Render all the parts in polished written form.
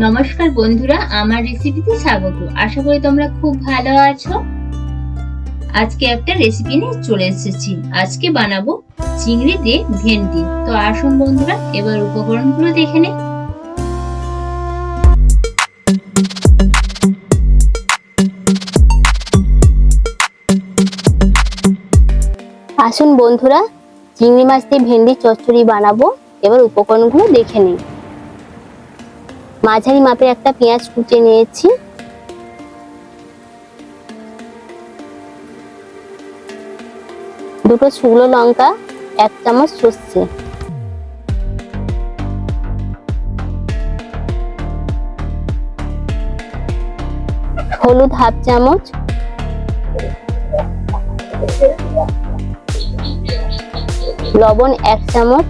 নমস্কার বন্ধুরা, আমার রেসিপিতে স্বাগত। আশা করি তোমরা খুব ভালো আছো। আজকে একটা রেসিপি নিয়ে চলে এসেছি। আজকে বানাবো চিংড়ি দিয়ে ভেন্ডি। তো আসুন বন্ধুরা, এবার উপকরণগুলো দেখে নিই। আসুন বন্ধুরা, চিংড়ি মাছ দিয়ে ভেন্ডি চচ্চড়ি বানাবো। এবার উপকরণগুলো দেখে নিই। মাঝারি মাপের একটা পেঁয়াজ কুচে নিয়েছি, দুটো শুকনো লঙ্কা, 1 চামচ সর্ষে, হলুদ 1/2 চামচ, লবণ 1 চামচ,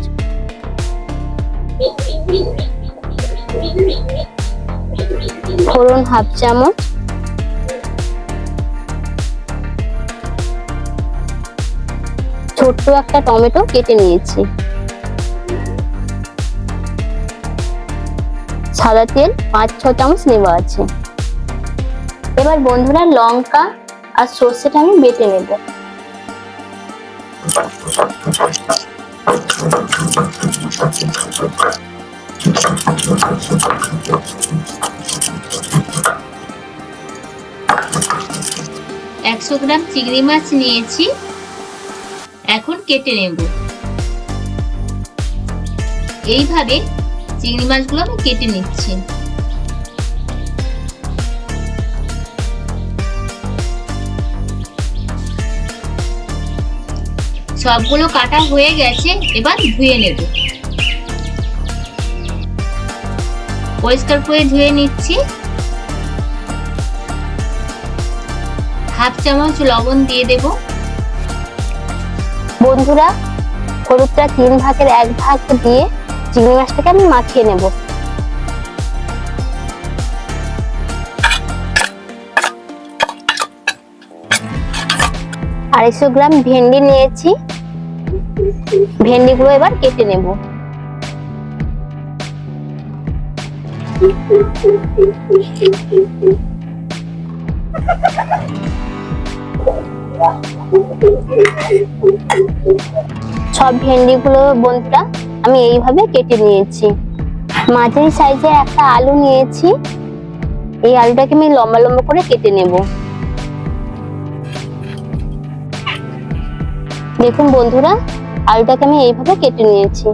ফোড়ন 1/2 চামচ, ছোট্ট একটা টমেটো কেটে নিয়েছি, সাদা তেল 5-6 চামচ নেওয়া আছে। এবার বন্ধুরা, লঙ্কা আর সর্ষেটা আমি বেটে নেব। একশো গ্রাম চিংড়ি মাছ নিয়েছি, এখন কেটে নেব। এইভাবে চিংড়ি মাছগুলো আমি কেটে নিচ্ছি। সবগুলো কাটা হয়ে গেছে, এবার ধুয়ে নেব। পরিষ্কার করে ধুয়ে নিচ্ছি। 1/2 চামচ লবণ দিয়ে দেব। বন্ধুরা, হলুদটা 3 ভাগের 1 ভাগ দিয়ে চিংড়ি মাছটাকে আমি মাখিয়ে নেব। আড়াইশো গ্রাম ভেন্ডি নিয়েছি, ভেন্ডিগুলো এবার কেটে নেব। সব ভেন্ডিগুলো বন্ধুরা আমি এইভাবে কেটে নিয়েছি। মাঝারি সাইজের একটা আলু নিয়েছি, এই আলুটাকে আমি লম্বা লম্বা করে কেটে নেব। দেখুন বন্ধুরা, আলুটাকে আমি এইভাবে কেটে নিয়েছি।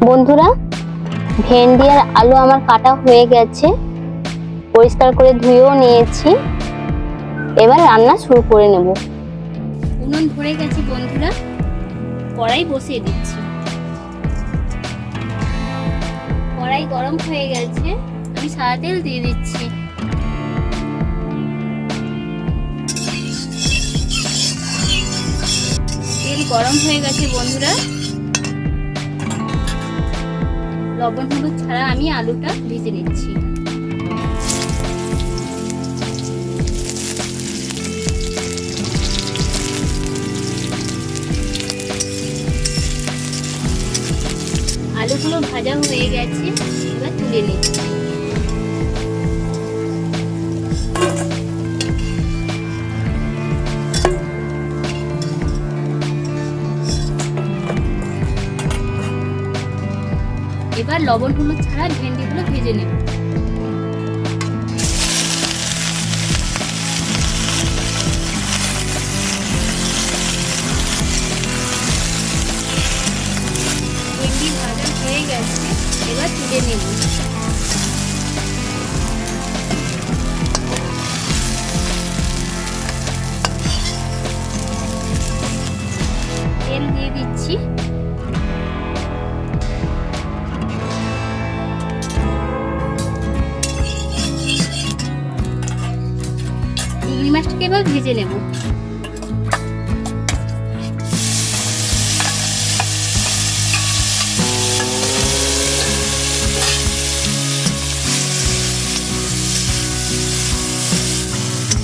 বন্ধুরা, ভেন্ডি আর আলু আমার কাটা হয়ে গেছে, পরিষ্কার করে ধুয়েও নিয়েছি। এবার রান্না শুরু করে নেব। উনুন ধরে গেছে বন্ধুরা, কড়াই বসিয়ে দিচ্ছি। কড়াই গরম হয়ে গেছে, আমি সাদা তেল দিয়ে দিচ্ছি। তেল গরম হয়ে গেছে বন্ধুরা, লবণ হলুদ ছাড়া আমি আলুটা ভেজে নিচ্ছি। আলুগুলো ভাজা হয়ে গেছে, এবার তুলে নিচ্ছি। এবার লবণ হলুদ ছাড়া ভেন্ডিগুলো ভেজে নেব। ভেন্ডি ভাজা হয়ে গেছে, এবার তুলে নেব। তেল দিয়ে দিচ্ছি। চিংড়ি মাছটাকে এবার ভেজে নেব।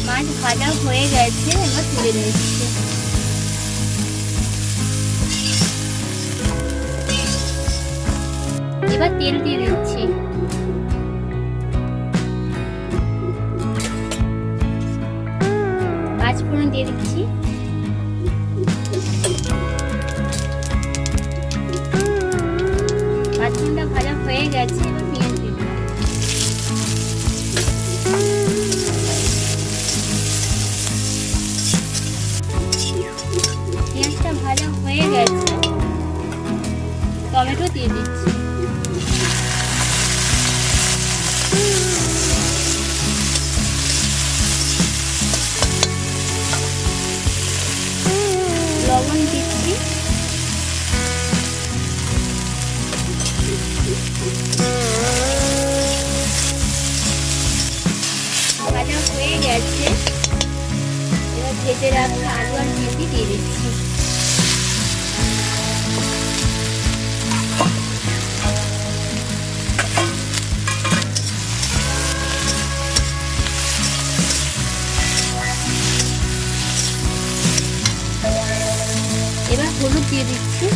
মাছ ভাজা হয়ে গেছে, এবার তুলে নিচ্ছি। এবার তেল দিয়ে দিচ্ছি। ফোড়ন দিয়ে দিচ্ছি। পাঁচফোড়নটা ভাজা হয়ে গেছে, এবার পেঁয়াজ দিয়ে দিলাম। পেঁয়াজটা ভাজা হয়ে গেছে, টমেটো দিয়ে দিচ্ছি। লবণ দিচ্ছি। ভাজা হয়ে গেছে, এবার ভেজে রাখা আলু আর ভেন্ডি দিয়ে দিচ্ছি। এবার হলুদ দিয়ে দিচ্ছি।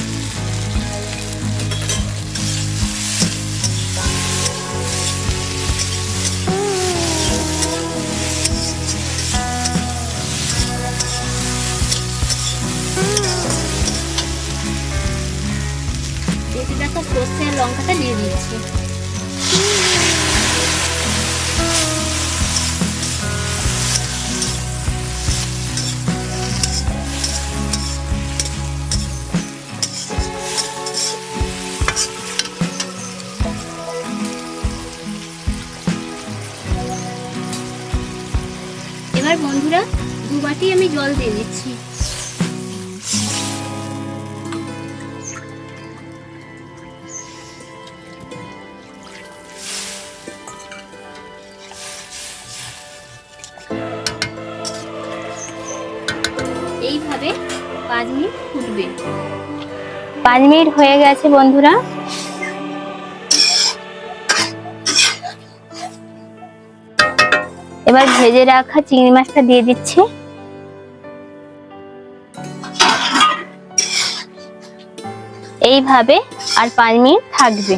বেটে রাখা সর্ষে আর লঙ্কাটা দিয়ে দিচ্ছি। এবার বন্ধুরা 2 বাটি আমি জল দিয়ে দিচ্ছি। এইভাবে 5 মিনিট ফুটবে। 5 মিনিট হয়ে গেছে বন্ধুরা। এবার ভেজে রাখা চিংড়ি মাছটা দিয়ে দিচ্ছি। এইভাবে আর 5 মিনিট থাকবে।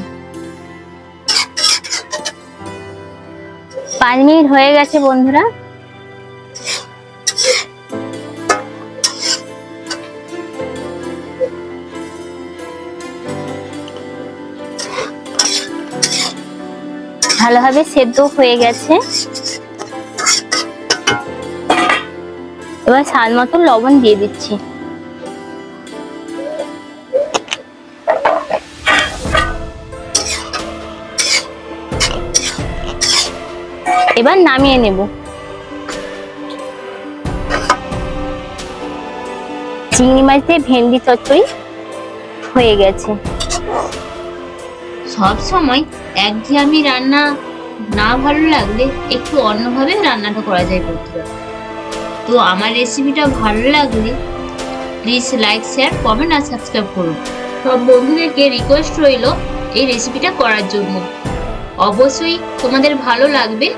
5 মিনিট হয়ে গেছে বন্ধুরা। ভালোভাবে সেদ্ধ হয়ে গেছে। এবার স্বাদ মতো লবণ দিয়ে দিচ্ছি। এবার নামিয়ে নেব। চিংড়ি মাছ দিয়ে ভেন্ডি চচ্চড়ি হয়ে গেছে। সব সময় একঘেয়েমি রান্না না ভালো লাগলে একটু অন্যভাবে রান্নাটা করা যায় বন্ধুরা। তো আমার রেসিপিটা ভালো লাগলে প্লিজ লাইক, শেয়ার, কমেন্ট আর সাবস্ক্রাইব করুন। সব বন্ধুদেরকে রিকোয়েস্ট রইল এই রেসিপিটা করার জন্য। অবশ্যই তোমাদের ভালো লাগবে।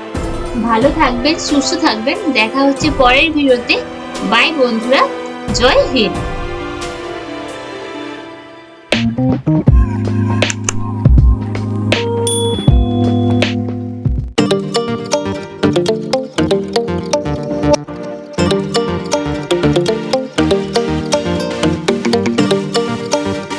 ভালো থাকবেন, সুস্থ থাকবেন। দেখা হচ্ছে পরের ভিডিওতে। বাই বন্ধুরা, জয় হিন্দ।